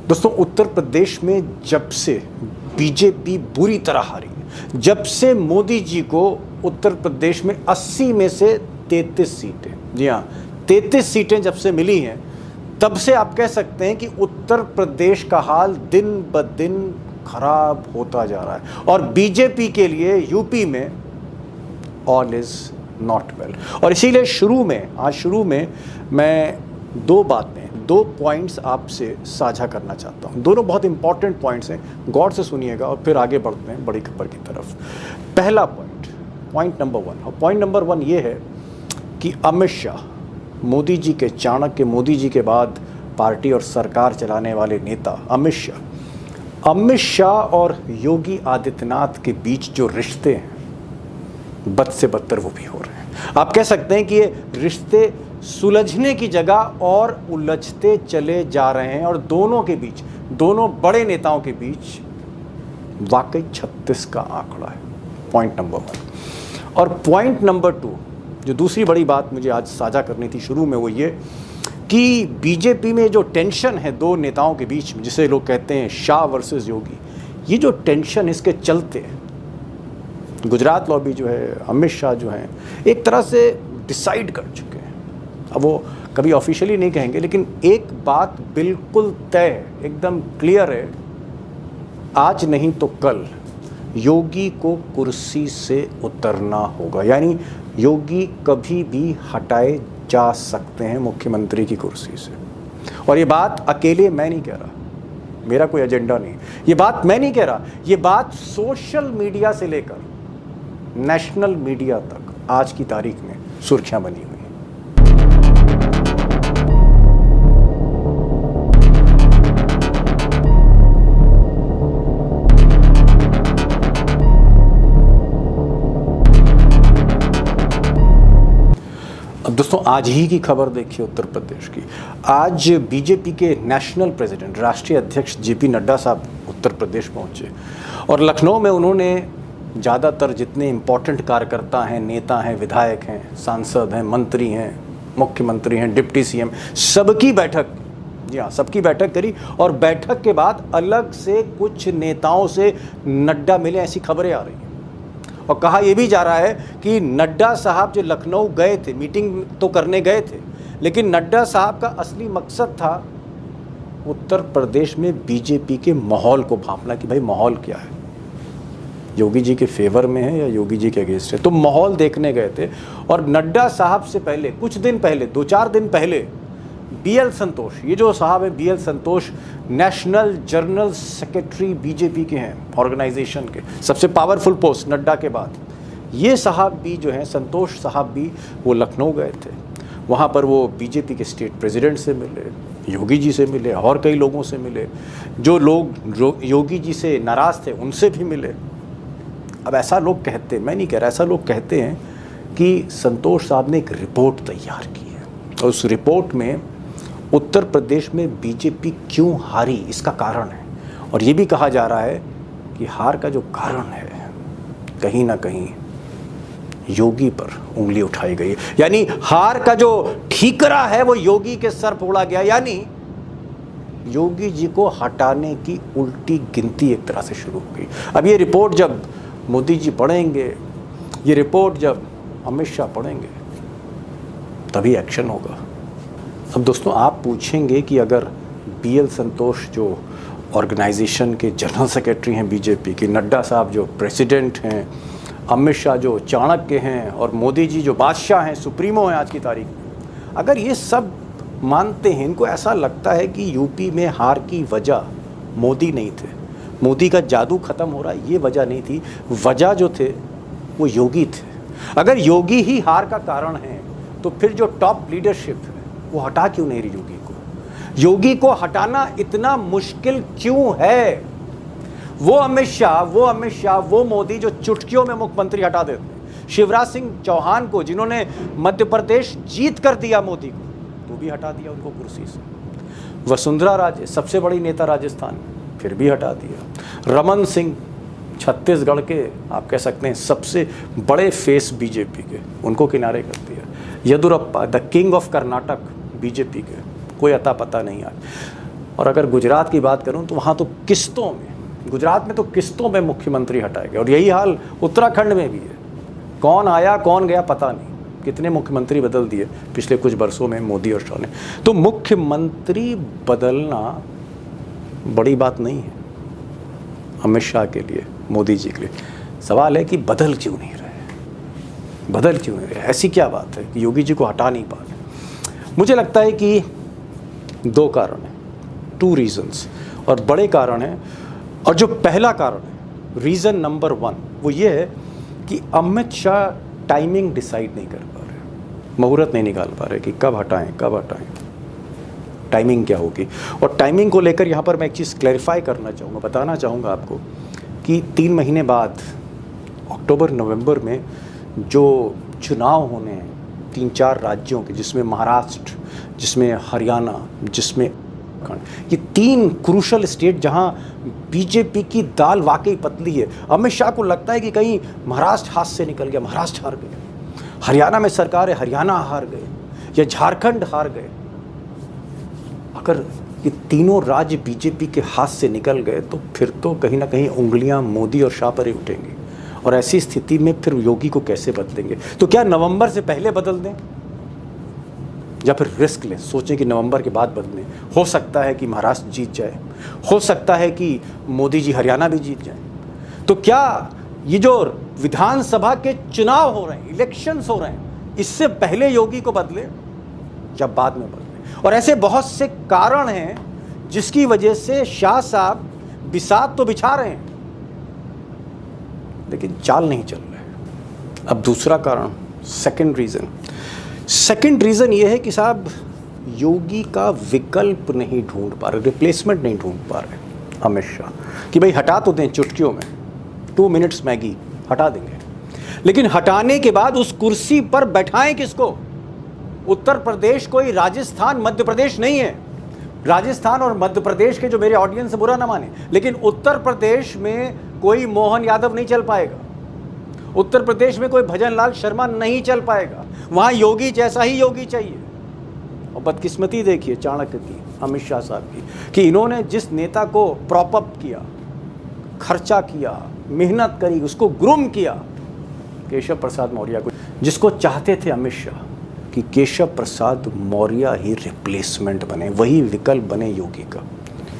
दोस्तों, उत्तर प्रदेश में जब से बीजेपी बुरी तरह हारी, जब से मोदी जी को उत्तर प्रदेश में 80 में से 33 सीटें, जी हाँ 33 सीटें जब से मिली हैं, तब से आप कह सकते हैं कि उत्तर प्रदेश का हाल दिन ब दिन खराब होता जा रहा है। और बीजेपी के लिए यूपी में ऑल इज नॉट वेल। और इसीलिए आज शुरू में मैं दो पॉइंट्स आपसे साझा करना चाहता हूं। दोनों बहुत इंपॉर्टेंट पॉइंट्स हैं, गौर से सुनिएगा और फिर आगे बढ़ते हैं बड़ी खबर की तरफ। पहला पॉइंट नंबर 1, और पॉइंट नंबर 1 ये है कि अमित शाह, मोदी जी के चाणक्य, मोदी जी के बाद पार्टी और सरकार चलाने वाले नेता अमित शाह और योगी आदित्यनाथ के बीच जो रिश्ते हैं, बद से बदतर वो भी हो रहे हैं। आप कह सकते हैं कि ये रिश्ते सुलझने की जगह और उलझते चले जा रहे हैं, और दोनों बड़े नेताओं के बीच वाकई 36 का आंकड़ा है। Point number 1। और पॉइंट नंबर 2, जो दूसरी बड़ी बात मुझे आज साझा करनी थी शुरू में, वो ये कि बीजेपी में जो टेंशन है दो नेताओं के बीच में, जिसे लोग कहते हैं शाह वर्सेस योगी, ये जो टेंशन, इसके चलते गुजरात लॉबी जो है, अमित शाह जो हैं, एक तरह से डिसाइड कर चुके हैं। अब वो कभी ऑफिशियली नहीं कहेंगे, लेकिन एक बात बिल्कुल तय है, एकदम क्लियर है, आज नहीं तो कल योगी को कुर्सी से उतरना होगा। यानी योगी कभी भी हटाए जा सकते हैं मुख्यमंत्री की कुर्सी से। और ये बात अकेले मैं नहीं कह रहा, मेरा कोई एजेंडा नहीं, ये बात मैं नहीं कह रहा, ये बात सोशल मीडिया से लेकर नेशनल मीडिया तक आज की तारीख में सुर्खियां बनी हुई हैं। अब दोस्तों, आज ही की खबर देखिए उत्तर प्रदेश की। आज बीजेपी के नेशनल प्रेसिडेंट, राष्ट्रीय अध्यक्ष जेपी नड्डा साहब उत्तर प्रदेश पहुंचे, और लखनऊ में उन्होंने ज़्यादातर जितने इम्पोर्टेंट कार्यकर्ता हैं, नेता हैं, विधायक हैं, सांसद हैं, मंत्री हैं, मुख्यमंत्री हैं, डिप्टी सीएम, सबकी बैठक, जी हाँ सबकी बैठक करी। और बैठक के बाद अलग से कुछ नेताओं से नड्डा मिले, ऐसी खबरें आ रही हैं। और कहा यह भी जा रहा है कि नड्डा साहब जो लखनऊ गए थे, मीटिंग तो करने गए थे, लेकिन नड्डा साहब का असली मकसद था उत्तर प्रदेश में बीजेपी के माहौल को भांपना, कि भाई माहौल क्या है, योगी जी के फेवर में है या योगी जी के अगेंस्ट है। तो माहौल देखने गए थे। और नड्डा साहब से पहले, कुछ दिन पहले, 2-4 दिन पहले, बीएल संतोष, ये जो साहब है बीएल संतोष, नेशनल जनरल सेक्रेटरी बीजेपी के हैं, ऑर्गेनाइजेशन के सबसे पावरफुल पोस्ट नड्डा के बाद। ये साहब भी जो हैं, संतोष साहब भी, वो लखनऊ गए थे। वहाँ पर वो बीजेपी के स्टेट प्रेसिडेंट से मिले, योगी जी से मिले, और कई लोगों से मिले। जो लोग योगी जी से नाराज़ थे उनसे भी मिले। अब ऐसा लोग कहते, मैं नहीं कह रहा, ऐसा लोग कहते हैं कि संतोष साहब ने एक रिपोर्ट तैयार की है, और उस रिपोर्ट में उत्तर प्रदेश में बीजेपी क्यों हारी इसका कारण है। और ये भी कहा जा रहा है कि हार का जो कारण है, कहीं ना कहीं योगी पर उंगली उठाई गई, यानी हार का जो ठीकरा है वो योगी के सर फोड़ा गया, यानी योगी जी को हटाने की उल्टी गिनती एक तरह से शुरू हो गई। अब ये रिपोर्ट जब मोदी जी पढ़ेंगे, ये रिपोर्ट जब अमित शाह पढ़ेंगे, तभी एक्शन होगा। अब दोस्तों, आप पूछेंगे कि अगर बीएल संतोष जो ऑर्गेनाइजेशन के जनरल सेक्रेटरी हैं बीजेपी के, नड्डा साहब जो प्रेसिडेंट हैं, अमित शाह जो चाणक्य हैं, और मोदी जी जो बादशाह हैं, सुप्रीमो हैं आज की तारीख में, अगर ये सब मानते हैं, इनको ऐसा लगता है कि यूपी में हार की वजह मोदी नहीं थे, मोदी का जादू खत्म हो रहा है, ये वजह नहीं थी, वजह जो थे वो योगी थे। अगर योगी ही हार का कारण है, तो फिर जो टॉप लीडरशिप है वो हटा क्यों नहीं रही योगी को? योगी को हटाना इतना मुश्किल क्यों है? वो अमित शाह, वो मोदी जो चुटकियों में मुख्यमंत्री हटा देते हैं। शिवराज सिंह चौहान को, जिन्होंने मध्य प्रदेश जीत कर दिया मोदी को, तो भी हटा दिया उनको कुर्सी से। वसुंधरा राजे, सबसे बड़ी नेता राजस्थान, फिर भी हटा दिया। रमन सिंह, छत्तीसगढ़ के आप कह सकते हैं सबसे बड़े फेस बीजेपी के, उनको किनारे कर दिया। Yediyurappa, the king of Karnataka BJP के, कोई अता पता नहीं आज। और अगर गुजरात की बात करूं तो वहाँ तो किस्तों में, गुजरात में तो किस्तों में मुख्यमंत्री हटाए गए, और यही हाल उत्तराखंड में भी है। कौन आया कौन गया पता नहीं, कितने मुख्यमंत्री बदल दिए पिछले कुछ वर्षों में मोदी और शाह ने। तो मुख्यमंत्री बदलना बड़ी बात नहीं है अमित शाह के लिए, मोदी जी के लिए। सवाल है कि बदल क्यों नहीं रहे, बदल क्यों नहीं रहे, ऐसी क्या बात है कि योगी जी को हटा नहीं पा रहे। मुझे लगता है कि दो कारण हैं, 2 रीजंस, और बड़े कारण हैं। और जो पहला कारण है, रीज़न नंबर 1, वो ये है कि अमित शाह टाइमिंग डिसाइड नहीं कर पा रहे, मुहूर्त नहीं निकाल पा रहे कि कब हटाएं कब हटाएं, टाइमिंग क्या होगी। और टाइमिंग को लेकर यहाँ पर मैं एक चीज़ क्लैरिफाई करना चाहूँगा, बताना चाहूँगा आपको कि 3 महीने बाद अक्टूबर नवंबर में जो चुनाव होने हैं 3-4 राज्यों के, जिसमें महाराष्ट्र, जिसमें हरियाणा, जिसमें ये 3 क्रूशल स्टेट जहां बीजेपी की दाल वाकई पतली है। अमित शाह को लगता है कि कहीं महाराष्ट्र हाथ से निकल गया, महाराष्ट्र हार गए, हरियाणा में सरकार है हरियाणा हार गए, या झारखंड हार गए। अगर ये तीनों राज्य बीजेपी के हाथ से निकल गए तो फिर तो कहीं ना कहीं उंगलियां मोदी और शाह पर ही उठेंगी, और ऐसी स्थिति में फिर योगी को कैसे बदलेंगे। तो क्या नवंबर से पहले बदल दें, या फिर रिस्क लें, सोचें कि नवंबर के बाद बदलें। हो सकता है कि महाराष्ट्र जीत जाए, हो सकता है कि मोदी जी हरियाणा भी जीत जाए। तो क्या ये जो विधानसभा के चुनाव हो रहे हैं, इलेक्शंस हो रहे हैं, इससे पहले योगी को बदले या बाद में बदले? और ऐसे बहुत से कारण हैं जिसकी वजह से शाह साहब बिसात तो बिछा रहे हैं लेकिन चाल नहीं चल रहे। अब दूसरा कारण, सेकंड रीज़न ये है कि साहब योगी का विकल्प नहीं ढूंढ पा रहे, रिप्लेसमेंट नहीं ढूंढ पा रहे अमित शाह, कि भाई हटा तो दें चुटकियों में, 2 मिनट्स मैगी हटा देंगे, लेकिन हटाने के बाद उस कुर्सी पर बैठाएं किसको? उत्तर प्रदेश कोई राजस्थान मध्य प्रदेश नहीं है। राजस्थान और मध्य प्रदेश के जो मेरे ऑडियंस से बुरा ना माने, लेकिन उत्तर प्रदेश में कोई मोहन यादव नहीं चल पाएगा, उत्तर प्रदेश में कोई भजन लाल शर्मा नहीं चल पाएगा। वहाँ योगी जैसा ही योगी चाहिए। और बदकिस्मती देखिए चाणक्य की, अमित शाह साहब की, कि इन्होंने जिस नेता को प्रॉप अप किया, खर्चा किया, मेहनत करी, उसको ग्रूम किया, केशव प्रसाद मौर्य को, जिसको चाहते थे अमित शाह कि केशव प्रसाद मौर्य ही रिप्लेसमेंट बने, वही विकल्प बने योगी का।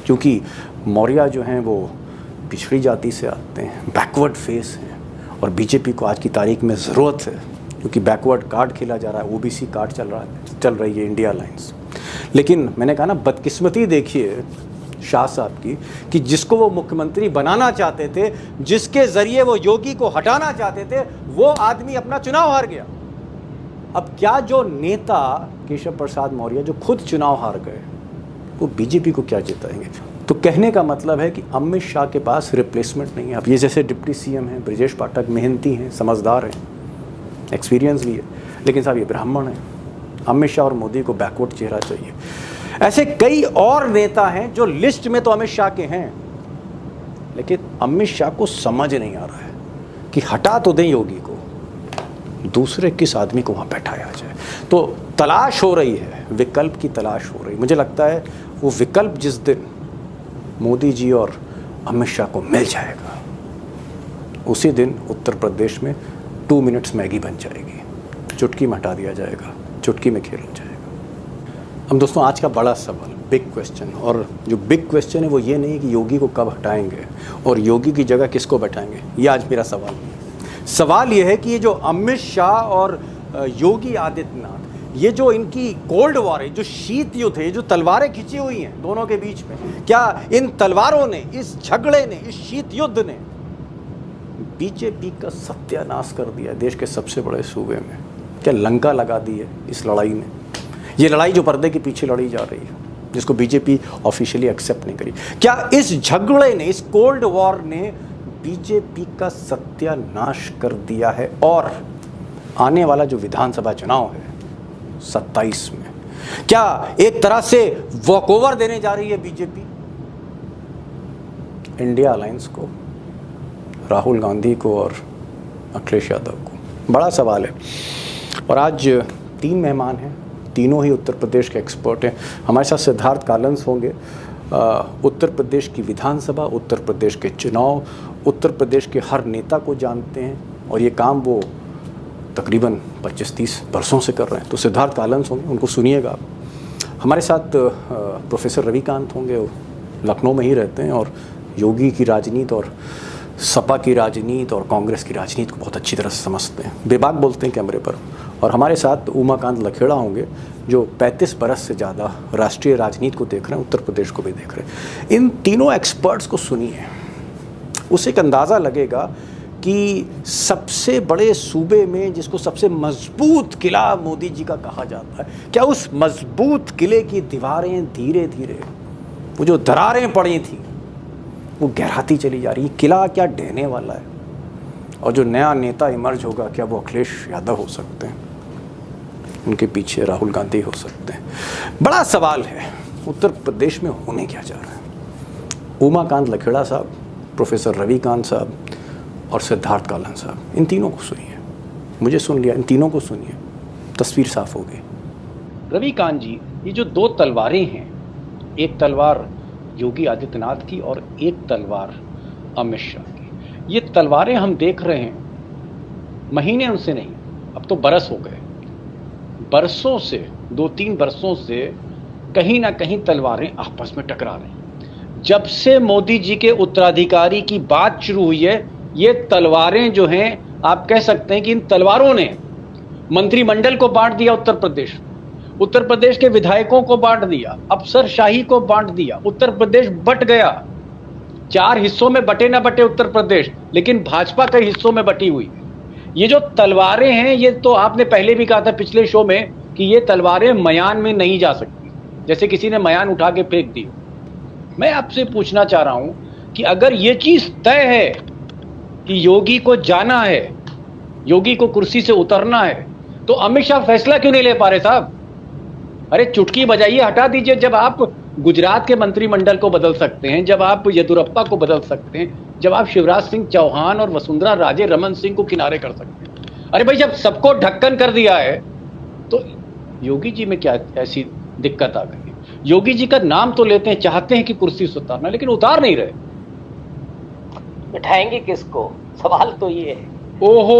क्योंकि मौर्य जो हैं वो पिछड़ी जाति से आते हैं, बैकवर्ड फेस हैं, और बीजेपी को आज की तारीख में ज़रूरत है, क्योंकि बैकवर्ड कार्ड खेला जा रहा है, ओबीसी कार्ड चल रही है इंडिया अलायंस। लेकिन मैंने कहा ना, बदकिस्मती देखिए शाह साहब की, कि जिसको वो मुख्यमंत्री बनाना चाहते थे, जिसके ज़रिए वो योगी को हटाना चाहते थे, वो आदमी अपना चुनाव हार गया। अब क्या जो नेता केशव प्रसाद मौर्य जो खुद चुनाव हार गए, वो बीजेपी को क्या जिताएंगे? तो कहने का मतलब है कि अमित शाह के पास रिप्लेसमेंट नहीं है। अब ये जैसे डिप्टी सीएम हैं ब्रजेश पाठक, मेहनती हैं, समझदार हैं, एक्सपीरियंस भी है, लेकिन साहब ये ब्राह्मण हैं। अमित शाह और मोदी को बैकवर्ड चेहरा चाहिए। ऐसे कई और नेता हैं जो लिस्ट में तो अमित शाह के हैं, लेकिन अमित शाह को समझ नहीं आ रहा है कि हटा तो दें योगी को, दूसरे किस आदमी को वहाँ बैठाया जाए। तो तलाश हो रही है, विकल्प की तलाश हो रही। मुझे लगता है वो विकल्प जिस दिन मोदी जी और अमित शाह को मिल जाएगा, उसी दिन उत्तर प्रदेश में 2 मिनट्स मैगी बन जाएगी, चुटकी में हटा दिया जाएगा, चुटकी में खेल हो जाएगा। हम दोस्तों आज का बड़ा सवाल, बिग क्वेश्चन, और जो बिग क्वेश्चन है वो ये नहीं कि योगी को कब हटाएंगे और योगी की जगह किसको बैठाएंगे, ये आज मेरा सवाल नहीं है। सवाल ये है कि ये जो अमित शाह और योगी आदित्यनाथ, ये जो इनकी कोल्ड वॉर है, जो शीत युद्ध है, जो तलवारें खिंची हुई हैं दोनों के बीच में, क्या इन तलवारों ने, इस झगड़े ने, इस शीत युद्ध ने बीजेपी का सत्यानाश कर दिया है देश के सबसे बड़े सूबे में? क्या लंका लगा दी है इस लड़ाई ने? ये लड़ाई जो पर्दे के पीछे लड़ी जा रही है, जिसको बीजेपी ऑफिशियली एक्सेप्ट नहीं करी, क्या इस झगड़े ने, इस कोल्ड वॉर ने बीजेपी का सत्यानाश कर दिया है? और आने वाला जो विधानसभा चुनाव है 27 में, क्या एक तरह से वॉकओवर देने जा रही है बीजेपी इंडिया अलायंस को, राहुल गांधी को और अखिलेश यादव को? बड़ा सवाल है। और आज 3 मेहमान हैं, तीनों ही उत्तर प्रदेश के एक्सपर्ट हैं। हमारे साथ सिद्धार्थ कालंस होंगे, उत्तर प्रदेश की विधानसभा, उत्तर प्रदेश के चुनाव, उत्तर प्रदेश के हर नेता को जानते हैं और ये काम वो तकरीबन 25-30 वर्षों से कर रहे हैं। तो सिद्धार्थ कालंस होंगे, उनको सुनिएगा आप। हमारे साथ प्रोफेसर रविकांत होंगे, वो लखनऊ में ही रहते हैं और योगी की राजनीति और सपा की राजनीति और कांग्रेस की राजनीति को बहुत अच्छी तरह से समझते हैं, बेबाक बोलते हैं कैमरे पर। और हमारे साथ उमाकांत लखेड़ा होंगे, जो 35 बरस से ज़्यादा राष्ट्रीय राजनीति को देख रहे हैं, उत्तर प्रदेश को भी देख रहे हैं। इन तीनों एक्सपर्ट्स को सुनिए, उसे एक अंदाज़ा लगेगा कि सबसे बड़े सूबे में जिसको सबसे मजबूत किला मोदी जी का कहा जाता है, क्या उस मजबूत किले की दीवारें धीरे धीरे, वो जो दरारें पड़ी थी, वो गहराती चली जा रही है। किला क्या ढहने वाला है? और जो नया नेता इमर्ज होगा, क्या वो अखिलेश यादव हो सकते हैं? उनके पीछे राहुल गांधी हो सकते हैं? बड़ा सवाल है, उत्तर प्रदेश में होने क्या जा रहा है। उमाकांत लखेड़ा साहब, प्रोफेसर रविकांत साहब और सिद्धार्थ कालंस साहब, इन तीनों को सुनिए। मुझे सुन लिया, इन तीनों को सुनिए, तस्वीर साफ हो गई। रविकांत जी, ये जो दो तलवारें हैं, एक तलवार योगी आदित्यनाथ की और एक तलवार अमित शाह की, ये तलवारें हम देख रहे हैं, महीने उनसे नहीं, अब तो बरस हो गए। बरसों से, 2-3 बरसों से कहीं ना कहीं तलवारें आपस में टकरा रही हैं। जब से मोदी जी के उत्तराधिकारी की बात शुरू हुई है, ये तलवारें जो हैं, आप कह सकते हैं कि इन तलवारों ने मंत्रिमंडल को बांट दिया, उत्तर प्रदेश के विधायकों को बांट दिया, अफसरशाही को बांट दिया। उत्तर प्रदेश बट गया, 4 हिस्सों में बटे ना बटे उत्तर प्रदेश, लेकिन भाजपा कई हिस्सों में बटी हुई। ये जो तलवारें हैं, ये तो आपने पहले भी कहा था पिछले शो में कि ये तलवारें मयान में नहीं जा सकती, जैसे किसी ने मयान उठा के फेंक दी। मैं आपसे पूछना चाह रहा हूं कि अगर ये चीज तय है कि योगी को जाना है, योगी को कुर्सी से उतरना है, तो अमित शाह फैसला क्यों नहीं ले पा रहे साहब? अरे चुटकी बजाइए, हटा दीजिए। जब आप गुजरात के मंत्रिमंडल को बदल सकते हैं, जब आप येदुरप्पा को बदल सकते हैं, जब आप शिवराज सिंह चौहान और वसुंधरा राजे, रमन सिंह को किनारे कर सकते हैं, अरे भाई जब सबको ढक्कन कर दिया है, तो योगी जी में क्या ऐसी दिक्कत आ गई? योगी जी का नाम तो लेते हैं, चाहते हैं कि कुर्सी से उतारना, लेकिन उतार नहीं रहे। बिठाएंगे किसको? सवाल तो ये है। ओहो,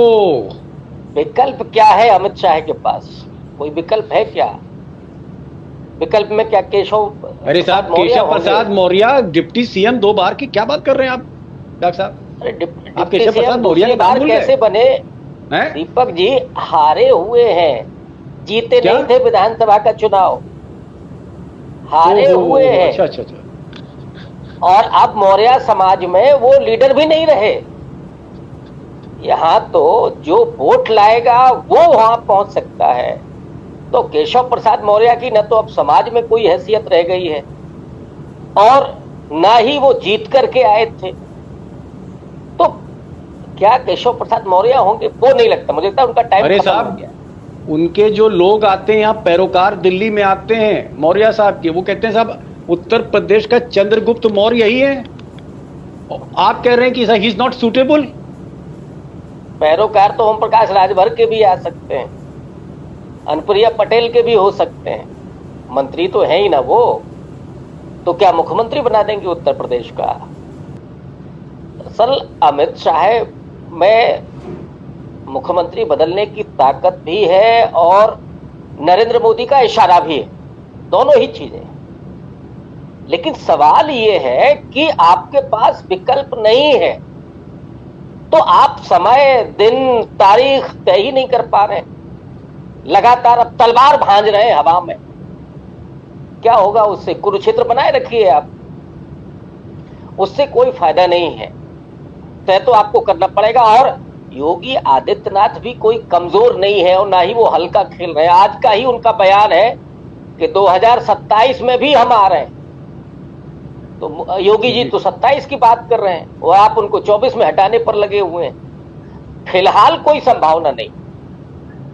विकल्प क्या है अमित शाह के पास? कोई विकल्प है क्या? विकल्प में क्या केशव? अरे साहब, केशव प्रसाद मौर्य डिप्टी सीएम 2 बार की क्या बात कर रहे हैं आप डॉक्टर साहब? आप केशव प्रसाद मौर्य कैसे बने? दीपक जी हारे हुए हैं, जीते नहीं थे विधानसभा का चुनाव, हारे हुए हैं। अच्छा। और अब मौर्य समाज में वो लीडर भी नहीं रहे। यहाँ तो जो वोट लाएगा वो वहां पहुंच सकता है। तो केशव प्रसाद मौर्य की न तो अब समाज में कोई हैसियत रह गई है और ना ही वो जीत करके आए थे। तो क्या केशव प्रसाद मौर्य होंगे? वो नहीं लगता, मुझे लगता है उनका टाइम खत्म हो गया। उनके जो लोग आते हैं यहाँ, पैरोकार दिल्ली में आते हैं मौर्य साहब के, वो कहते हैं साहब उत्तर प्रदेश का चंद्रगुप्त मौर्य यही है। आप कह रहे हैं कि ही इज नॉट सुटेबल। पैरोकार तो ओम प्रकाश राजभर के भी आ सकते हैं, अनुप्रिया पटेल के भी हो सकते हैं, मंत्री तो है ही ना वो। तो क्या मुख्यमंत्री बना देंगे उत्तर प्रदेश का? दरअसल अमित शाह में मुख्यमंत्री बदलने की ताकत भी है और नरेंद्र मोदी का इशारा भी है, दोनों ही चीजें। लेकिन सवाल ये है कि आपके पास विकल्प नहीं है, तो आप समय, दिन, तारीख तय ही नहीं कर पा रहे। लगातार अब तलवार भांज रहे हैं हवा में। क्या होगा उससे? कुरुक्षेत्र बनाए रखिए आप, उससे कोई फायदा नहीं है। तय तो आपको करना पड़ेगा। और योगी आदित्यनाथ भी कोई कमजोर नहीं है और ना ही वो हल्का खेल रहे हैं। आज का ही उनका बयान है कि 2027 में भी हम आ रहे हैं। तो योगी जी तो 27 की बात कर रहे हैं और आप उनको 24 में हटाने पर लगे हुए हैं। फिलहाल कोई संभावना नहीं।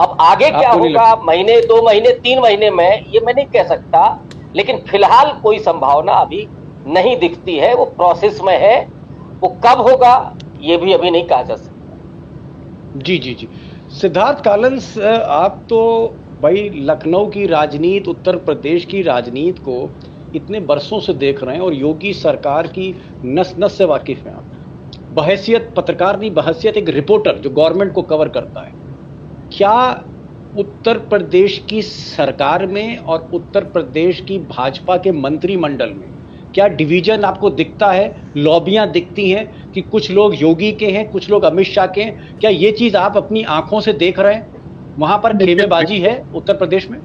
अब आगे क्या होगा, महीने, 2 महीने, 3 महीने में, ये मैं नहीं कह सकता, लेकिन फिलहाल कोई संभावना अभी नहीं दिखती है। वो प्रोसेस में है, वो कब होगा ये भी अभी नहीं कहा जा सकता। जी। सिद्धार्थ कालंस, आप तो भाई लखनऊ की राजनीति, उत्तर प्रदेश की राजनीति को इतने बरसों से देख रहे हैं और योगी सरकार की नस नस से वाकिफ हैं आप, बहैसियत पत्रकार नहीं, बहैसियत एक रिपोर्टर जो गवर्नमेंट को कवर करता है। क्या उत्तर प्रदेश की सरकार में और उत्तर प्रदेश की भाजपा के मंत्रिमंडल में क्या डिवीजन आपको दिखता है, लॉबियां दिखती हैं कि कुछ लोग योगी के हैं, कुछ लोग अमित शाह के हैं? क्या ये चीज आप अपनी आंखों से देख रहे हैं? वहां पर खेमेबाजी है उत्तर प्रदेश में?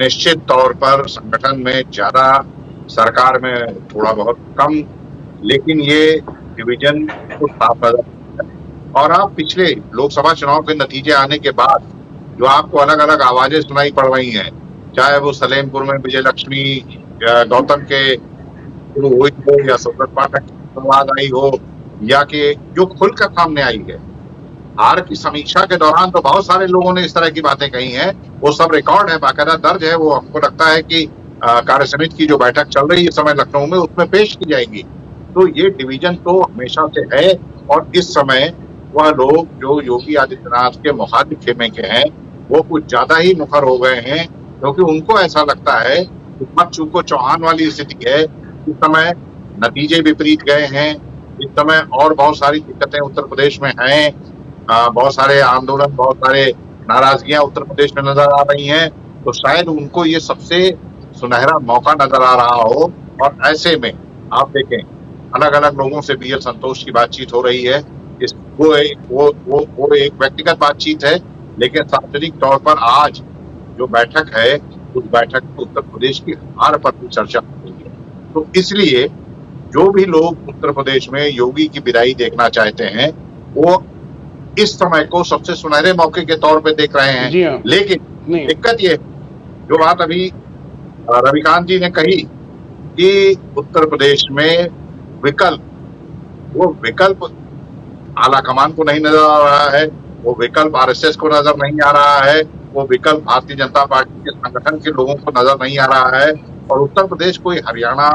निश्चित तौर पर संगठन में ज्यादा, सरकार में थोड़ा बहुत कम, लेकिन ये डिवीजन तो साफ नजर आता है। और आप पिछले लोकसभा चुनाव के नतीजे आने के बाद जो आपको अलग अलग आवाजें सुनाई पड़ रही हैं, चाहे वो सलेमपुर में विजय लक्ष्मी गौतम के हुई हो, या सुब्रत पाठक की आवाज आई हो, या कि जो खुलकर सामने आई है हार की समीक्षा के दौरान, तो बहुत सारे लोगों ने इस तरह की बातें कही हैं। वो सब रिकॉर्ड है, बाकायदा दर्ज है। वो हमको लगता है कि कार्य समिति की जो बैठक चल रही है इस समय लखनऊ में, उसमें पेश की जाएगी। तो ये डिवीजन तो हमेशा से है, और इस समय वह लोग जो योगी आदित्यनाथ के मुखालिफ खेमे के हैं वो कुछ ज्यादा ही मुखर हो गए हैं, क्योंकि उनको ऐसा लगता है कि मत चूको चौहान वाली स्थिति है। इस समय नतीजे विपरीत गए हैं, इस समय और बहुत सारी दिक्कतें उत्तर प्रदेश में हैं, बहुत सारे आंदोलन, बहुत सारे नाराजगियां उत्तर प्रदेश में नजर आ रही हैं। तो शायद उनको ये सबसे सुनहरा मौका नजर आ रहा हो। और ऐसे में आप देखें, अलग अलग लोगों से बी एल संतोष की बातचीत हो रही है। वो एक व्यक्तिगत बातचीत है, लेकिन सार्वजनिक तौर पर आज जो बैठक है उस बैठक में उत्तर प्रदेश की हार पर भी चर्चा हो रही है। तो इसलिए जो भी लोग उत्तर प्रदेश में योगी की विदाई देखना चाहते हैं वो इस समय को सबसे सुनहरे मौके के तौर पे देख रहे हैं। लेकिन दिक्कत ये, जो बात अभी रविकांत जी ने कही कि उत्तर प्रदेश में विकल्प, वो विकल्प आला कमान को नहीं नजर आ रहा है, वो विकल्प आरएसएस को नजर नहीं आ रहा है, वो विकल्प भारतीय जनता पार्टी के संगठन के लोगों को नजर नहीं आ रहा है। और उत्तर प्रदेश कोई हरियाणा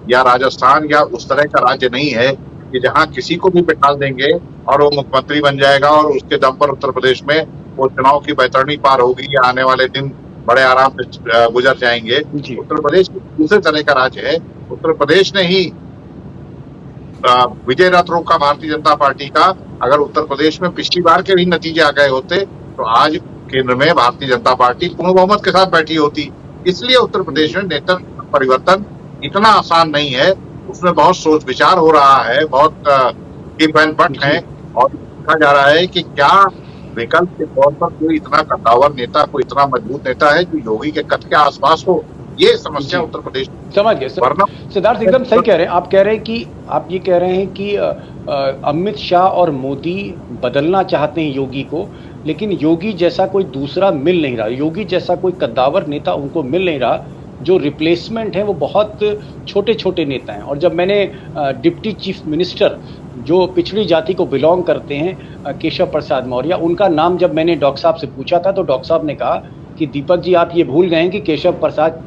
या राजस्थान या उस तरह का राज्य नहीं है कि जहां किसी को भी बिठा देंगे और वो मुख्यमंत्री बन जाएगा और उसके दम पर उत्तर प्रदेश में वो चुनाव की बैतरणी पार होगी या आने वाले दिन बड़े आराम से गुजर जाएंगे। उत्तर प्रदेश दूसरे तरह का राज्य है। उत्तर प्रदेश ने ही विजय रथ रोका भारतीय जनता पार्टी का। अगर उत्तर प्रदेश में पिछली बार के भी नतीजे आ गए होते तो आज केंद्र में भारतीय जनता पार्टी पूर्ण बहुमत के साथ बैठी होती। इसलिए उत्तर प्रदेश में नेतृत्व परिवर्तन इतना आसान नहीं है, उसमें बहुत सोच विचार हो रहा है, बहुत टिप एंड बट है, और देखा जा रहा है कि क्या विकल्प के तौर पर कोई इतना कद्दावर नेता, कोई इतना मजबूत नेता है जो योगी के कद के आसपास हो। ये समस्या उत्तर प्रदेश समझ गए सिद्धार्थ, एकदम सही कह रहे हैं आप। कह रहे हैं कि आप ये कह रहे हैं कि अमित शाह और मोदी बदलना चाहते हैं योगी को, लेकिन योगी जैसा कोई दूसरा मिल नहीं रहा, योगी जैसा कोई कद्दावर नेता उनको मिल नहीं रहा। जो रिप्लेसमेंट है वो बहुत छोटे छोटे नेता हैं। और जब मैंने डिप्टी चीफ मिनिस्टर जो पिछड़ी जाति को बिलोंग करते हैं केशव प्रसाद मौर्य, उनका नाम जब मैंने डॉक्टर साहब से पूछा था तो डॉक्टर साहब ने कहा कि दीपक जी आप ये भूल गए हैं कि केशव प्रसाद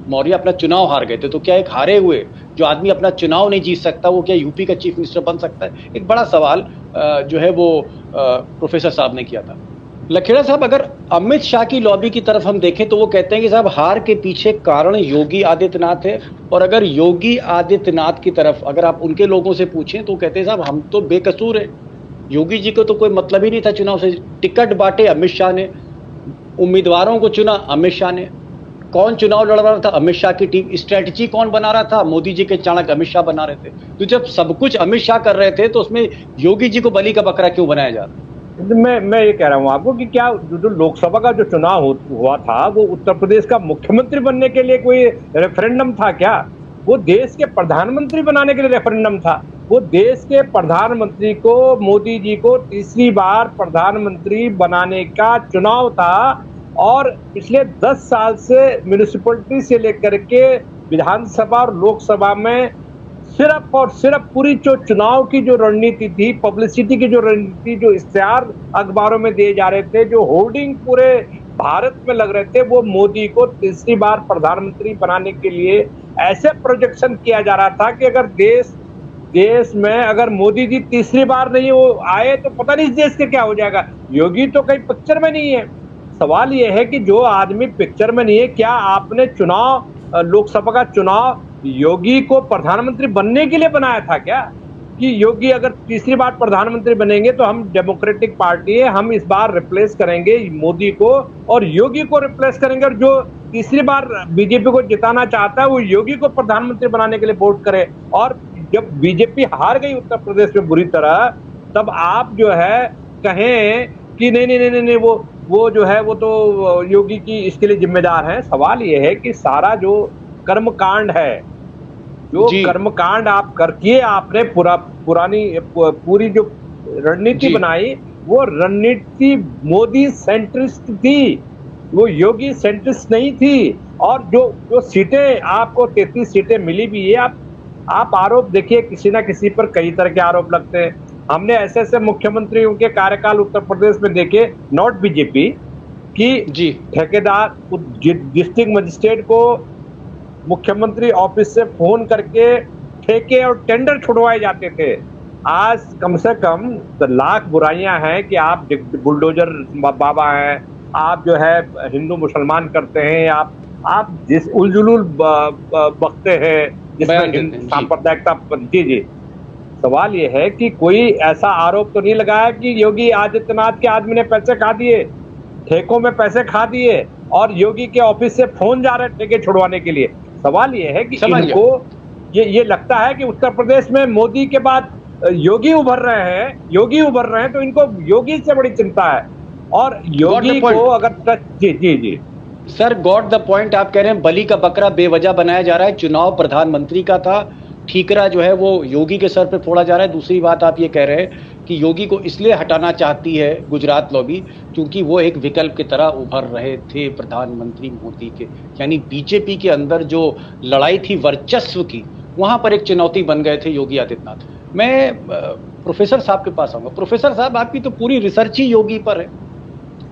मौर्य अपना चुनाव हार गए थे, तो क्या एक हारे हुए जो आदमी अपना चुनाव नहीं जीत सकता वो क्या यूपी का चीफ मिनिस्टर बन सकता है? एक बड़ा सवाल जो है वो प्रोफेसर साहब ने किया था। लखेड़ा साहब, अगर अमित शाह की लॉबी की तरफ हम देखें तो वो कहते हैं कि साहब हार के पीछे कारण योगी आदित्यनाथ है, और अगर योगी आदित्यनाथ की तरफ अगर आप उनके लोगों से पूछें तो कहते हैं साहब हम तो बेकसूर हैं, योगी जी को तो कोई मतलब ही नहीं था चुनाव से। टिकट बांटे अमित शाह ने, उम्मीदवारों को चुना अमित शाह ने, कौन चुनाव लड़ रहा था? अमित शाह की टीम। स्ट्रेटजी कौन बना रहा था? मोदी जी के चाणक्य अमित शाह बना रहे थे। तो जब सब कुछ अमित शाह कर रहे थे तो उसमें योगी जी को बलि का बकरा क्यों बनाया जा रहा? मैं ये कह रहा हूँ आपको कि क्या जो लोकसभा का जो चुनाव हुआ था वो उत्तर प्रदेश का मुख्यमंत्री बनने के लिए कोई रेफरेंडम था क्या? वो देश के प्रधानमंत्री बनाने के लिए रेफरेंडम था। वो देश के प्रधानमंत्री को, मोदी जी को तीसरी बार प्रधानमंत्री बनाने का चुनाव था। और पिछले 10 साल से म्यूनिसिपैलिटी से लेकर के विधानसभा और लोकसभा में सिर्फ और सिर्फ पूरी जो चुनाव की जो रणनीति थी, पब्लिसिटी की जो रणनीति, जो इश्तेहार अखबारों में दिए जा रहे थे, जो होर्डिंग पूरे भारत में लग रहे थे, वो मोदी को तीसरी बार प्रधानमंत्री बनाने के लिए ऐसे प्रोजेक्शन किया जा रहा था कि अगर देश में अगर मोदी जी तीसरी बार नहीं वो आए तो पता नहीं इस देश के क्या हो जाएगा। योगी तो कहीं पिक्चर में नहीं है। सवाल ये है कि जो आदमी पिक्चर में नहीं है, क्या आपने चुनाव लोकसभा का चुनाव योगी को प्रधानमंत्री बनने के लिए बनाया था क्या? कि योगी अगर तीसरी बार प्रधानमंत्री बनेंगे तो हम डेमोक्रेटिक पार्टी है, हम इस बार रिप्लेस करेंगे मोदी को और योगी को रिप्लेस करेंगे, और जो तीसरी बार बीजेपी को जिताना चाहता है वो योगी को प्रधानमंत्री बनाने के लिए वोट करे। और जब बीजेपी हार गई उत्तर प्रदेश में बुरी तरह, तब आप जो है कहें कि नहीं नहीं नहीं नहीं वो जो है वो तो योगी की इसके लिए जिम्मेदार है। सवाल ये है कि सारा जो कर्मकांड है, जो कर्मकांड आप करके आपने पूरी जो रणनीति बनाई, वो रणनीति मोदी सेंट्रिस्ट थी, वो योगी सेंट्रिस्ट नहीं थी। और जो सीटें आपको 33 सीटें मिली भी है, आप आरोप देखिए, किसी ना किसी पर कई तरह के आरोप लगते हैं। हमने ऐसे मुख्यमंत्रियों के कार्यकाल उत्तर प्रदेश में देखे, नॉट बीजेपी, कि ठेकेदार डिस्ट्रिक्ट मजिस्ट्रेट को मुख्यमंत्री ऑफिस से फोन करके ठेके और टेंडर छुड़वाए जाते थे। आज कम से कम लाख बुराइयां हैं कि आप बुलडोजर बाबा हैं, आप जो है हिंदू मुसलमान करते हैं, आप जिस उलझुल बकते हैं जिसमें सांप्रदायिकता। जी सवाल ये है कि कोई ऐसा आरोप तो नहीं लगाया कि योगी आदित्यनाथ के आदमी ने पैसे खा दिए, ठेकों में पैसे खा दिए और योगी के ऑफिस से फोन जा रहे ठेके छुड़वाने के लिए। सवाल ये है कि इनको ये लगता है कि उत्तर प्रदेश में मोदी के बाद योगी उभर रहे हैं, तो इनको योगी से बड़ी चिंता है। और योगी को अगर जी सर, गॉट द पॉइंट। आप कह रहे हैं बलि का बकरा बेवजह बनाया जा रहा है। चुनाव प्रधानमंत्री का था, ठीकरा जो है वो योगी के सर पे फोड़ा जा रहा है। दूसरी बात आप ये कह रहे हैं कि योगी को इसलिए हटाना चाहती है गुजरात लॉबी क्योंकि वो एक विकल्प की तरह उभर रहे थे प्रधानमंत्री मोदी के, यानी बीजेपी के अंदर जो लड़ाई थी वर्चस्व की, वहां पर एक चुनौती बन गए थे योगी आदित्यनाथ। मैं प्रोफेसर साहब के पास आऊंगा। प्रोफेसर साहब, आपकी तो पूरी रिसर्च ही योगी पर है।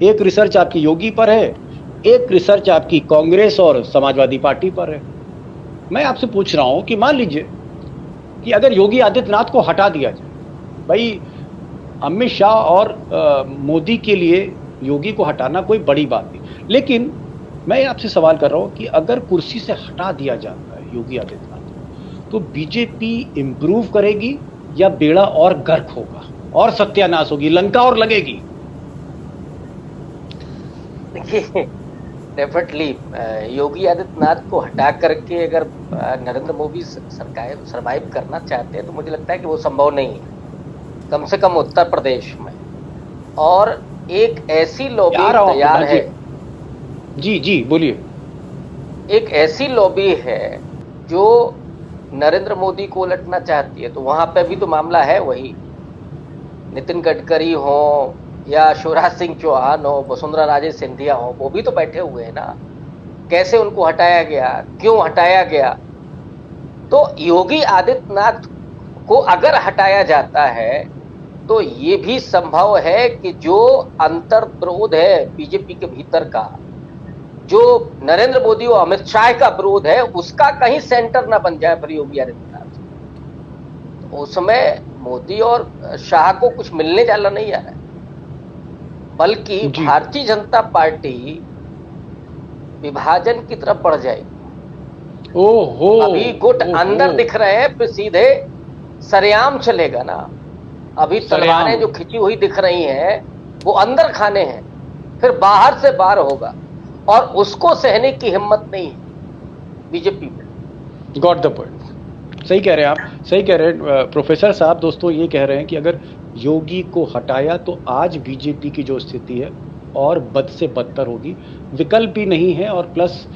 एक रिसर्च आपकी योगी पर है, एक रिसर्च आपकी कांग्रेस और समाजवादी पार्टी पर है। मैं आपसे पूछ रहा हूं कि मान लीजिए कि अगर योगी आदित्यनाथ को हटा दिया जाए, भाई अमित शाह और मोदी के लिए योगी को हटाना कोई बड़ी बात नहीं, लेकिन मैं आपसे सवाल कर रहा हूं कि अगर कुर्सी से हटा दिया जाता है योगी आदित्यनाथ, तो बीजेपी इंप्रूव करेगी या बेड़ा और गर्क होगा और सत्यानाश होगी, लंका और लगेगी? देखिए, डेफिनेटली योगी आदित्यनाथ को हटा करके अगर नरेंद्र मोदी सरकार सरवाइव करना चाहते हैं तो मुझे लगता है कि वो संभव नहीं है, कम से कम उत्तर प्रदेश में। और एक ऐसी लॉबी तैयार है। जी बोलिए। एक ऐसी लॉबी है जो नरेंद्र मोदी को उलटना चाहती है, तो वहां पे भी तो मामला है वही, नितिन गडकरी हो या शिवराज सिंह चौहान हो, वसुंधरा राजे सिंधिया हो, वो भी तो बैठे हुए हैं ना। कैसे उनको हटाया गया, क्यों हटाया गया? तो योगी आदित्यनाथ को अगर हटाया जाता है तो ये भी संभव है कि जो अंतर्विरोध है बीजेपी के भीतर का, जो नरेंद्र मोदी और अमित शाह का विरोध है, उसका कहीं सेंटर ना बन जाए फिर योगी आदित्यनाथ। तो उसमें मोदी और शाह को कुछ मिलने वाला नहीं आ रहा है, बल्कि भारतीय जनता पार्टी विभाजन की तरफ बढ़ जाएगी। ओहो, अभी गुट अंदर दिख रहे हैं, फिर सीधे सरेआम चलेगा ना। अभी तलवारें जो खिंची हुई दिख रही हैं वो अंदर खाने हैं, फिर बाहर से बाहर होगा, और उसको सहने की हिम्मत नहीं है बीजेपी में। Got the point. सही कह रहे हैं आप, सही कह रहे हैं प्रोफेसर साहब। दोस्तों ये कह रहे हैं कि अगर योगी को हटाया तो आज बीजेपी की जो स्थिति है और बद से बदतर होगी, विकल्प भी नहीं है, और प्लस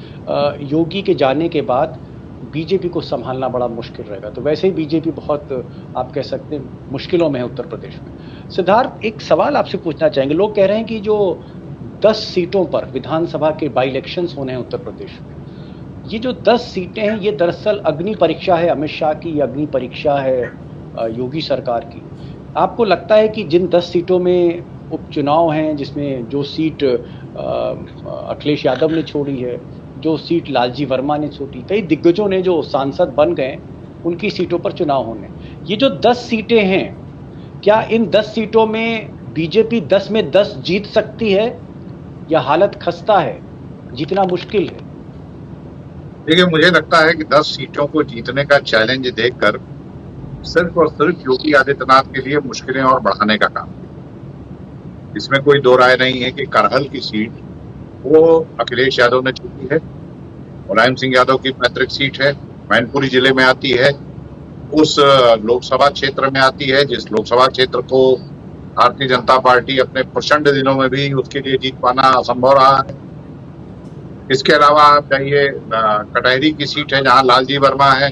योगी के जाने के बाद बीजेपी को संभालना बड़ा मुश्किल रहेगा। तो वैसे ही बीजेपी बहुत, आप कह सकते हैं, मुश्किलों में है उत्तर प्रदेश में। सिद्धार्थ, एक सवाल आपसे पूछना चाहेंगे। लोग कह रहे हैं कि जो 10 सीटों पर विधानसभा के बाई इलेक्शंस होने हैं उत्तर प्रदेश में, ये जो 10 सीटें हैं ये दरअसल अग्नि परीक्षा है अमित शाह की, ये अग्नि परीक्षा है योगी सरकार की। आपको लगता है कि जिन 10 सीटों में उपचुनाव हैं, जिसमें जो सीट अखिलेश यादव ने छोड़ी है, जो सीट लालजी वर्मा ने छोड़ी, कई दिग्गजों ने जो सांसद बन गए उनकी सीटों पर चुनाव होने, ये जो 10 सीटें हैं, क्या इन 10 सीटों में बीजेपी 10 में 10 जीत सकती है या हालत खस्ता है, जीतना मुश्किल है? देखिए, मुझे लगता है कि 10 सीटों को जीतने का चैलेंज देखकर सिर्फ और सिर्फ योगी आदित्यनाथ के लिए मुश्किलें और बढ़ाने का काम है। इसमें कोई दो राय नहीं है कि करहल की सीट वो अखिलेश यादव ने जीती है, मुलायम सिंह यादव की पैतृक सीट है, मैनपुरी जिले में आती है, उस लोकसभा क्षेत्र में आती है जिस लोकसभा क्षेत्र को भारतीय जनता पार्टी अपने प्रचंड दिनों में भी उसके लिए जीत पाना असंभव रहा है। इसके अलावा आप जाइए कटहरी की सीट है जहां लालजी वर्मा है।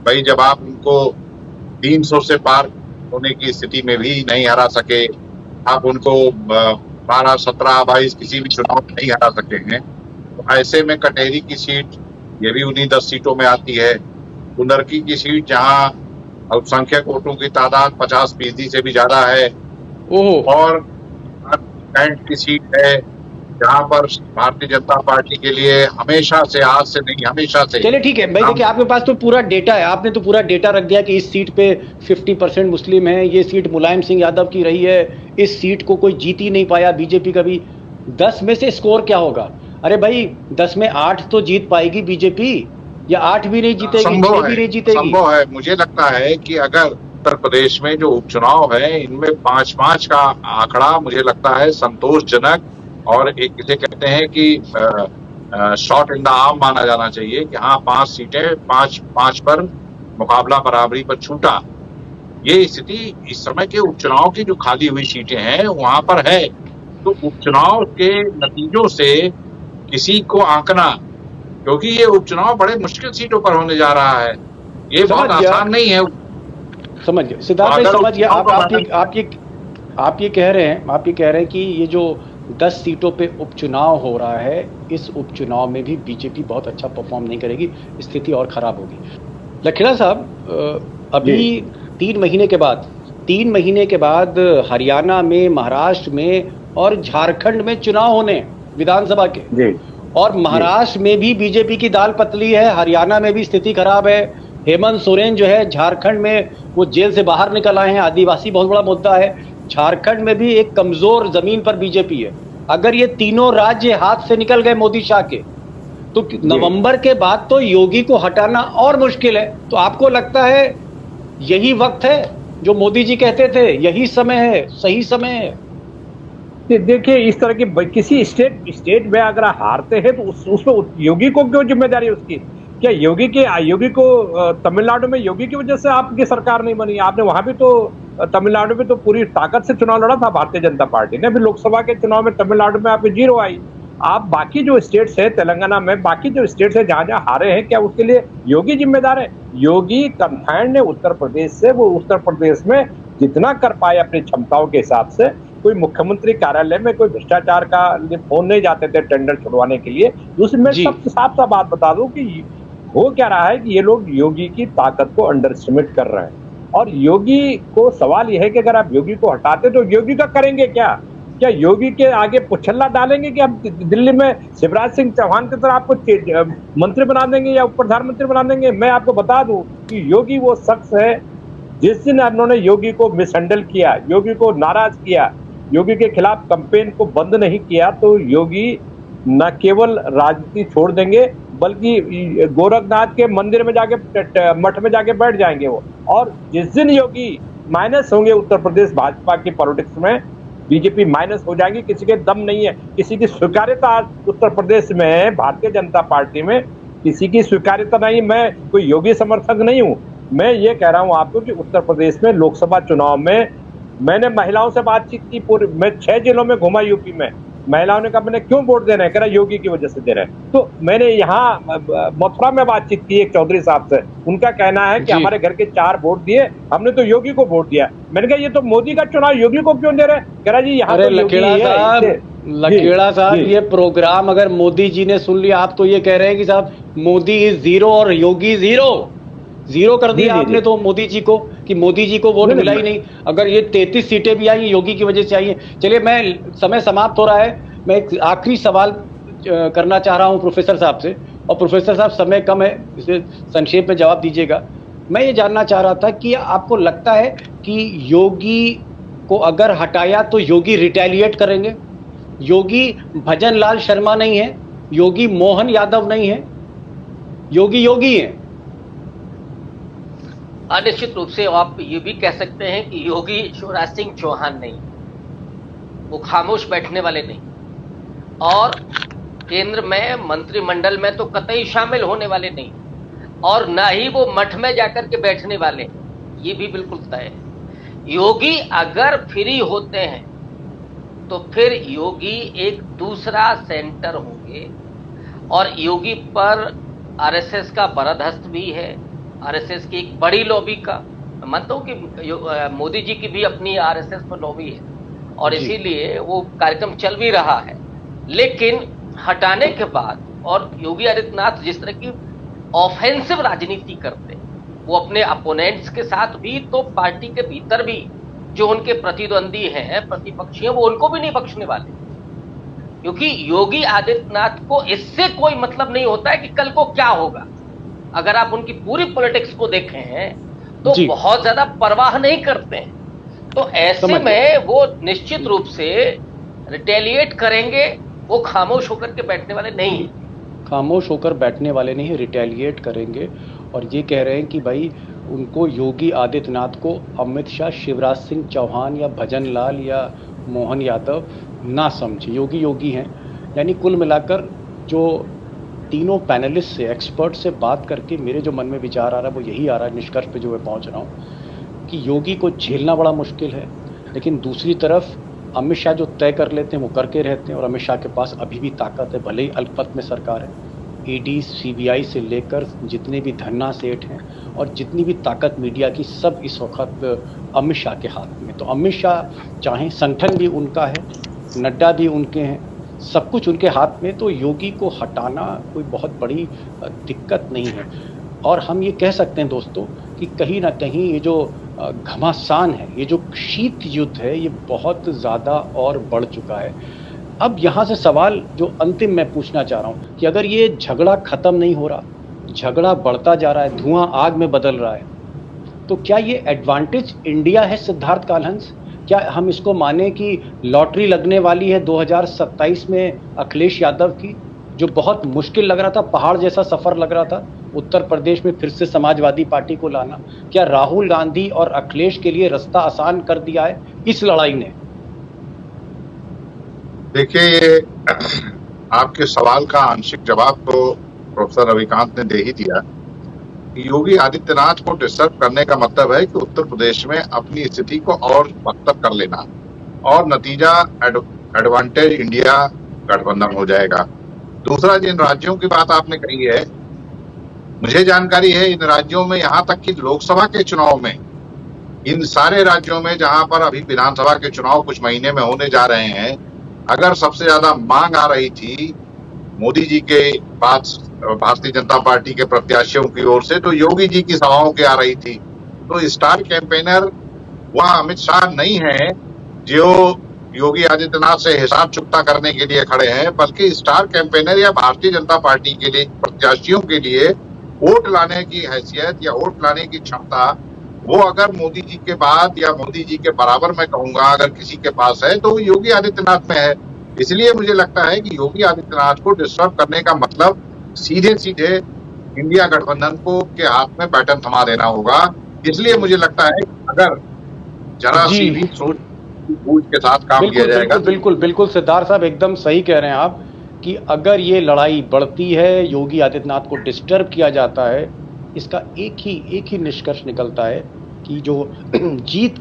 भाई, जब आप उनको 300 से पार होने की स्थिति में भी नहीं हरा सके, आप उनको 12, 17, 22 किसी भी चुनाव में नहीं हरा सके हैं, तो ऐसे में कटहरी की सीट ये भी उन्हीं 10 सीटों में आती है। कुंदरकी की सीट जहां अल्पसंख्यक वोटों की तादाद 50% से भी ज्यादा है, और कैंट की सीट है जहां पर भारतीय जनता पार्टी के लिए हमेशा से, आज से नहीं हमेशा से। चलिए ठीक है भाई, देखिए आपके पास तो पूरा डेटा है, आपने तो पूरा डेटा रख दिया कि इस सीट पे 50% मुस्लिम है, ये सीट मुलायम सिंह यादव की रही है, इस सीट को कोई जीत ही नहीं पाया बीजेपी कभी। 10 में से स्कोर क्या होगा? अरे भाई 10 में 8 तो जीत पाएगी बीजेपी, या 8 भी नहीं जीतेगी, 6 भी नहीं जीतेगी। संभव है। मुझे लगता है कि अगर उत्तर प्रदेश में जो उपचुनाव है इनमें 5-5 का आंकड़ा मुझे लगता है संतोषजनक, और एक इसे कहते हैं कि शॉट इन द आर्म माना जाना चाहिए कि हाँ 5 सीटें 5-5 पर मुकाबला बराबरी पर छूटा। ये स्थिति इस समय के उपचुनाव की जो खाली हुई सीटें हैं वहां पर है। तो उपचुनाव के नतीजों से किसी को आंकना, क्योंकि ये उपचुनाव बड़े मुश्किल सीटों पर होने जा रहा है, ये बहुत आसान नहीं है। समझ गए सिद्धार्थ भाई, समझ गया। आप ये कह रहे हैं कि ये जो 10 सीटों पे उपचुनाव हो रहा है, इस उपचुनाव में भी बीजेपी बहुत अच्छा परफॉर्म नहीं करेगी, स्थिति और खराब होगी। लखेड़ा साहब, अभी 3 महीने के बाद हरियाणा में, महाराष्ट्र में और झारखंड में चुनाव होने विधानसभा के, और महाराष्ट्र में भी बीजेपी की दाल पतली है, हरियाणा में भी स्थिति खराब है। हेमंत सोरेन जो है झारखंड में वो जेल से बाहर निकल आए हैं, आदिवासी बहुत बड़ा मुद्दा है। झारखंड में भी एक कमजोर जमीन पर बीजेपी है। अगर ये तीनों राज्य हाथ से निकल गए मोदी शाह के, तो नवंबर के बाद तो योगी को हटाना और मुश्किल है। तो आपको लगता है यही वक्त है जो मोदी जी कहते थे, यही समय है, सही समय है? देखिए, इस तरह की किसी स्टेट में अगर हारते हैं तो उसमें योगी को क्यों जिम्मेदारी है उसकी? क्या योगी को तमिलनाडु में योगी की वजह से आपकी सरकार नहीं बनी? आपने वहां भी तो तमिलनाडु में तो पूरी ताकत से चुनाव लड़ा था भारतीय जनता पार्टी ने। अभी लोकसभा के चुनाव में तमिलनाडु में आपकी 0 आई। आप बाकी जो स्टेट्स है, तेलंगाना में बाकी जो स्टेट्स है जहां जहां हारे हैं, क्या उसके लिए योगी जिम्मेदार है? योगी कन्फाइंड है उत्तर प्रदेश से, वो उत्तर प्रदेश में जितना कर पाए अपनी क्षमताओं के हिसाब से। कोई मुख्यमंत्री कार्यालय में कोई भ्रष्टाचार का फोन नहीं जाते थे टेंडर छुड़वाने के लिए। दूसरी मैं सबसे साफ बात बता दूं कि हो क्या रहा है कि ये लोग योगी की ताकत को अंडर एस्टिमेट कर रहे हैं, और योगी को सवाल यह है कि अगर आप योगी को हटाते तो योगी का करेंगे क्या योगी के आगे पुछल्ला डालेंगे कि आप दिल्ली में शिवराज सिंह चौहान की तरह आपको मंत्री बना देंगे या उप प्रधानमंत्री बना देंगे? मैं आपको बता दूं कि योगी वो शख्स है, जिस दिन उन्होंने योगी को मिसहैंडल किया, योगी को नाराज किया, योगी के खिलाफ कैंपेन को बंद नहीं किया, तो योगी न केवल राजनीति छोड़ देंगे बल्कि गोरखनाथ के मंदिर में जाके, मठ में जाके बैठ जाएंगे वो। और जिस दिन योगी माइनस होंगे उत्तर प्रदेश भाजपा की पॉलिटिक्स में, बीजेपी माइनस हो जाएगी। किसी के दम नहीं है, किसी की स्वीकार्यता उत्तर प्रदेश में भारतीय जनता पार्टी में किसी की स्वीकार्यता नहीं। मैं कोई योगी समर्थक नहीं हूं। मैं ये कह रहा हूं आपको कि उत्तर प्रदेश में लोकसभा चुनाव में मैंने महिलाओं से बातचीत की, पूरी मैं 6 जिलों में घूमा यूपी में। महिलाओं ने कहा मैंने क्यों वोट दे रहे हैं, कह रहा योगी की वजह से दे रहे हैं। तो मैंने यहाँ मथुरा में बातचीत की एक चौधरी साहब से, उनका कहना है कि हमारे घर के 4 वोट दिए, हमने तो योगी को वोट दिया। मैंने कहा ये तो मोदी का चुनाव, योगी को क्यों दे रहे हैं? कह रहा जी यहाँ तो लखेड़ा साहब ये प्रोग्राम अगर मोदी जी ने सुन लिया, आप तो ये कह रहे हैं कि साहब मोदी इज 0 और योगी 0 कर दिया आपने तो मोदी जी को, कि मोदी जी को वोट मिला ही नहीं। अगर ये 33 सीटें भी आई योगी की वजह से आई हैं। चलिए, मैं समय समाप्त हो रहा है, मैं एक आखिरी सवाल करना चाह रहा हूं प्रोफेसर साहब से, और प्रोफेसर साहब समय कम है, इसे संक्षेप में जवाब दीजिएगा। मैं ये जानना चाह रहा था कि आपको लगता है कि योगी को अगर हटाया तो योगी रिटेलिएट करेंगे? योगी भजन लाल शर्मा नहीं है, योगी मोहन यादव नहीं है, योगी योगी हैं। निश्चित रूप से आप ये भी कह सकते हैं कि योगी शिवराज सिंह चौहान नहीं, वो खामोश बैठने वाले नहीं, और केंद्र में मंत्रिमंडल में तो कतई शामिल होने वाले नहीं, और ना ही वो मठ में जाकर के बैठने वाले, ये भी बिल्कुल तय है। योगी अगर फ्री होते हैं तो फिर योगी एक दूसरा सेंटर होंगे, और योगी पर आरएसएस का बरदस्त भी है, आरएसएस की एक बड़ी लॉबी का, मैं मानता हूं कि मोदी जी की भी अपनी आरएसएस पर लॉबी है, और इसीलिए वो कार्यक्रम चल भी रहा है। लेकिन हटाने के बाद, और योगी आदित्यनाथ जिस तरह की ऑफेंसिव राजनीति करते, वो अपने अपोनेंट्स के साथ भी, तो पार्टी के भीतर भी जो उनके प्रतिद्वंदी हैं, प्रतिपक्षी हैं, वो उनको भी नहीं बख्शने वाले, क्योंकि योगी आदित्यनाथ को इससे कोई मतलब नहीं होता है कि कल को क्या होगा। अगर आप उनकी पूरी पॉलिटिक्स को देखें तो बहुत ज्यादा परवाह नहीं करते हैं, तो ऐसे में वो निश्चित रूप से रिटेलिएट करेंगे, वो खामोश होकर के बैठने वाले नहीं है। खामोश होकर बैठने वाले नहीं, रिटेलिएट करेंगे। और ये कह रहे हैं कि भाई उनको योगी आदित्यनाथ को अमित शाह, शिवराज सिंह चौहान या भजन लाल या मोहन यादव ना समझे, योगी योगी हैं। यानी कुल मिलाकर जो तीनों पैनलिस्ट से, एक्सपर्ट से बात करके मेरे जो मन में विचार आ रहा है वो यही आ रहा है, निष्कर्ष पे जो मैं पहुंच रहा हूँ कि योगी को झेलना बड़ा मुश्किल है, लेकिन दूसरी तरफ अमित शाह जो तय कर लेते हैं वो करके रहते हैं, और अमित शाह के पास अभी भी ताकत है, भले ही अल्पमत में सरकार है। ईडी, सीबीआई से लेकर जितने भी धन्ना सेठ हैं और जितनी भी ताकत मीडिया की, सब इस वक्त अमित शाह के हाथ में। तो अमित शाह चाहें, संगठन भी उनका है, नड्डा भी उनके हैं, सब कुछ उनके हाथ में, तो योगी को हटाना कोई बहुत बड़ी दिक्कत नहीं है। और हम ये कह सकते हैं दोस्तों कि कहीं ना कहीं ये जो घमासान है, ये जो शीत युद्ध है, ये बहुत ज़्यादा और बढ़ चुका है। अब यहाँ से सवाल जो अंतिम मैं पूछना चाह रहा हूँ कि अगर ये झगड़ा ख़त्म नहीं हो रहा, झगड़ा बढ़ता जा रहा है, धुआं आग में बदल रहा है, तो क्या ये एडवांटेज इंडिया है सिद्धार्थ कालहंस? क्या हम इसको माने कि लॉटरी लगने वाली है 2027 में अखिलेश यादव की, जो बहुत मुश्किल लग रहा था, पहाड़ जैसा सफ़र लग रहा था उत्तर प्रदेश में फिर से समाजवादी पार्टी को लाना? क्या राहुल गांधी और अखिलेश के लिए रास्ता आसान कर दिया है इस लड़ाई ने? देखिए, ये आपके सवाल का आंशिक जवाब तो प्रोफेसर रविकांत ने दे ही दिया। योगी आदित्यनाथ को डिस्टर्ब करने का मतलब है कि उत्तर प्रदेश में अपनी स्थिति को और बदतर कर लेना, और नतीजा एडवांटेज इंडिया गठबंधन हो जाएगा। दूसरा, जिन राज्यों की बात आपने कही है, मुझे जानकारी है इन राज्यों में, यहाँ तक कि लोकसभा के चुनाव में, इन सारे राज्यों में जहां पर अभी विधानसभा के चुनाव कुछ महीने में होने जा रहे हैं, अगर सबसे ज्यादा मांग आ रही थी मोदी जी के पास भारतीय जनता पार्टी के प्रत्याशियों की ओर से, तो योगी जी की सभाओं की आ रही थी। तो स्टार कैंपेनर वह अमित शाह नहीं है जो योगी आदित्यनाथ से हिसाब चुकता करने के लिए खड़े हैं, बल्कि स्टार कैंपेनर या भारतीय जनता पार्टी के लिए प्रत्याशियों के लिए वोट लाने की हैसियत या वोट लाने की क्षमता, वो अगर मोदी जी के बाद या मोदी जी के बराबर मैं कहूंगा अगर किसी के पास है तो योगी आदित्यनाथ में है। इसलिए मुझे लगता है कि योगी आदित्यनाथ को डिस्टर्ब करने का मतलब सीधे सीधे इंडिया गठबंधन को के हाथ में बैटन थमा देना होगा। इसलिए मुझे लगता है अगर जरा सी भी सोच बूझ के साथ काम किया जाएगा। बिल्कुल बिल्कुल सिद्धार्थ साहब एकदम सही कह रहे हैं आप कि अगर ये लड़ाई बढ़ती है, योगी आदित्यनाथ को डिस्टर्ब किया जाता है, इसका एक ही निष्कर्ष निकलता है कि जो जीत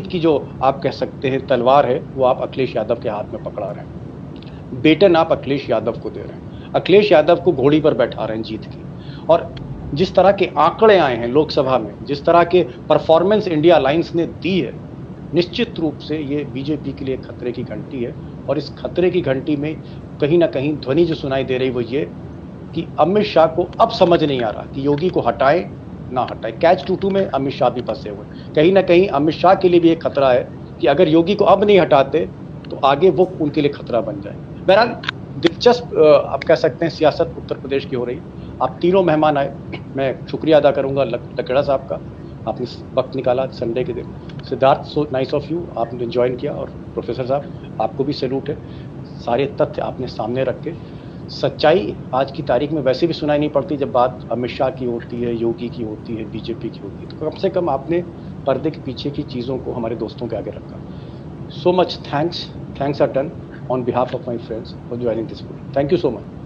की जो आप कह सकते हैं तलवार है, वो आप अखिलेश यादव के हाथ में पकड़ा रहे हैं। बेटन आप अखिलेश यादव को दे रहे हैं, अखिलेश यादव को घोड़ी पर बैठा रहे हैं जीत की। और जिस तरह के आंकड़े आए हैं लोकसभा में, जिस तरह के परफॉर्मेंस इंडिया अलायंस ने दी है, निश्चित रूप से ये बीजेपी के लिए खतरे की घंटी है। और इस खतरे की घंटी में कहीं ना कहीं ध्वनि जो सुनाई दे रही वो ये कि अमित शाह को अब समझ नहीं आ रहा कि योगी को हटाए ना हटाए। कैच 2-2 में अमित शाह भी फंसे हुए। कहीं ना कहीं अमित शाह के लिए भी एक खतरा है कि अगर योगी को अब नहीं हटाते तो आगे वो उनके लिए खतरा बन जाए। बहरहाल दिलचस्प आप कह सकते हैं सियासत उत्तर प्रदेश की हो रही। आप तीनों मेहमान आए, मैं शुक्रिया अदा करूंगा लकेड़ा साहब का, आपने वक्त निकाला संडे के दिन। Siddharth, so nice of you, आपने ज्वाइन किया। और प्रोफेसर साहब आपको भी सैल्यूट है, सारे तथ्य आपने सामने रख के सच्चाई आज की तारीख में वैसे भी सुनाई नहीं पड़ती जब बात अमित शाह की होती है, योगी की होती है, बीजेपी की होती है। तो कम से कम आपने पर्दे के पीछे की चीज़ों को हमारे दोस्तों के आगे रखा। So much thanks are done on behalf of my friends for joining this video. Thank you so much.